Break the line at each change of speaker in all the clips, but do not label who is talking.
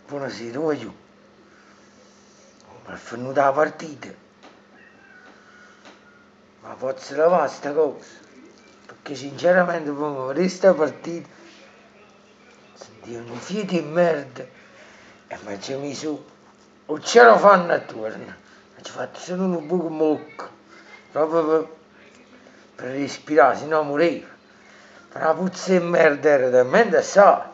Buonasera, voglio. Ma è venuta la partita. Ma posso lavare sta cosa? Perché sinceramente quando vedere sta partita sentivo un fiato di merda e mi ci messo un ce fanno attorno. Mi ci fatto solo un buco mocco. Proprio per respirare, sennò morivo. Una puzza di merda era talmente assai.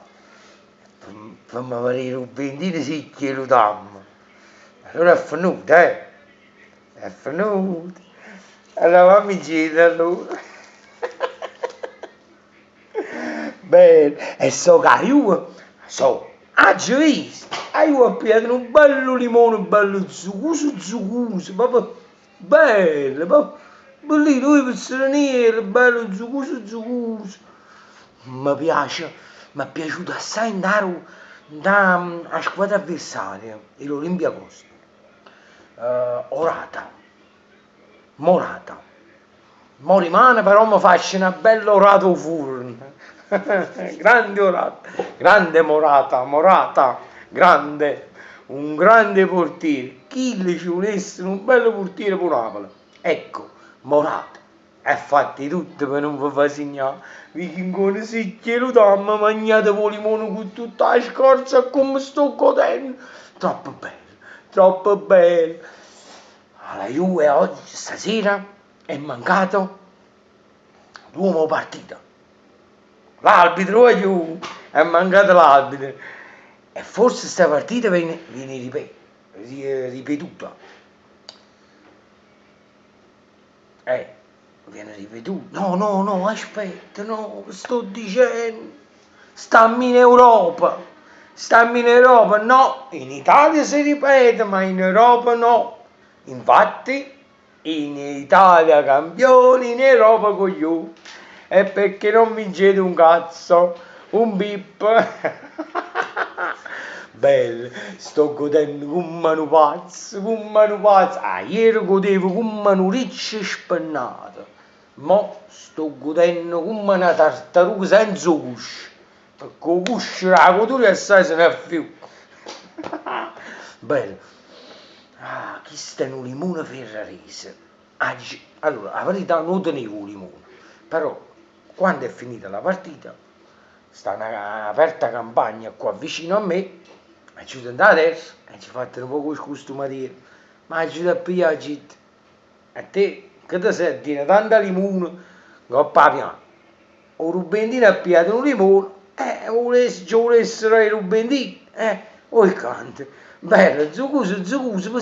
Fammi vedere i rubendini sì che lo dammo. Allora è venuto, è venuto. Allora fammi chiedere allora. Bene, e so che io, oggi visto, io ho pigliato un bello limone, bello zuccoso, proprio bello, proprio bellino, lui per straniero, bello zuccoso. Mi è piaciuto assai andare a squadra avversaria, l'Olympiacos. Orata, Morata. Mo rimane però mi faccio una bella orata al forno. Grande orata, grande Morata, grande, un grande portiere. Chi le ci volesse un bello portiere per Napoli? Ecco, Morata. E fatti tutto per non vi far segnare. Vichingone si chiedo dammi mangiate con limone con tutta la scorza come sto godendo. Troppo bello, troppo bello. Alla Juve oggi, stasera, è mancato l'uomo partita. L'arbitro è mancato l'arbitro. E forse questa partita viene ripetuta. Viene ripetuta. No, aspetta, no, sto dicendo. Stammi in Europa. No, in Italia si ripete, ma in Europa no. Infatti, in Italia campioni, in Europa coglioni. E perché non vincete un cazzo? Un bip. Bello, sto godendo con mano pazzo, Ah, ieri godevo con mano riccia e spennata. Mo sto godendo come una tartaruga senza cuscio. Perché con cuscio la cottura assai se ne è più. Bello. Ah, chi sta in un limone ferrarese? Allora, la verità non tenevo un limone, però quando è finita la partita, sta una aperta campagna qua vicino a me, ci sono andato adesso e ci ho fatto un po' il costumario, ma aiuta a pigliare gente. A te, che ti senti? Tanta limone, che ho piano. Un rubendino ha pigliato un limone, ci volessero i rubendini, il canto. Bello, zuccoso, per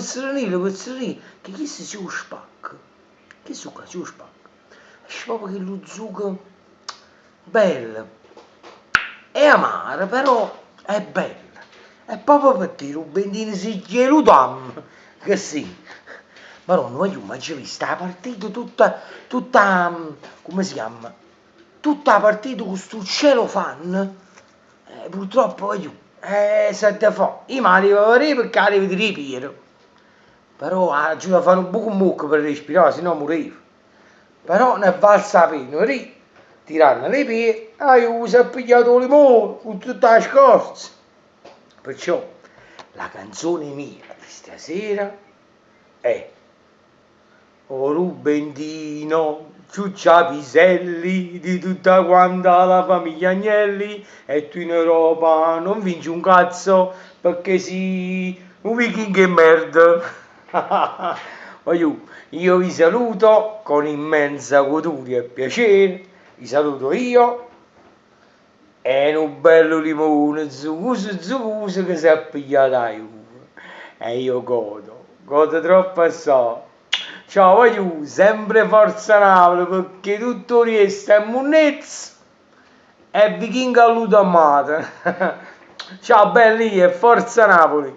che chi si lo spacca? Che zucca, si lo spacca? È proprio che lo zucco, bello, è amaro, però è bello. È proprio perché i rubendini si glielo danno, che sì. Però noi io ci vista la partita tutta, come si chiama? Tutta la partita con sto cielo fan, purtroppo io, se te fa, io mi arrivo a vedere perché arrivo di ripieno, però giù a fare un buco mucco per respirare, sennò morivo, però ne è valsa la pena, tirarne le piedi, io si è pigliato il limone con tutta la scorza, perciò la canzone mia di stasera è O Rubendino, ciuccia piselli di tutta quanta la famiglia Agnelli e tu in Europa non vinci un cazzo perché sei un viking e merda. Io vi saluto con immensa goduria e piacere, vi saluto io e un bello limone zuccoso che si è pigliato a Juve e io godo troppo assai. Ciao, voglio sempre forza Napoli perché tutto riesce è munnezzo e vichingo a luto amata. Ciao belli e forza Napoli.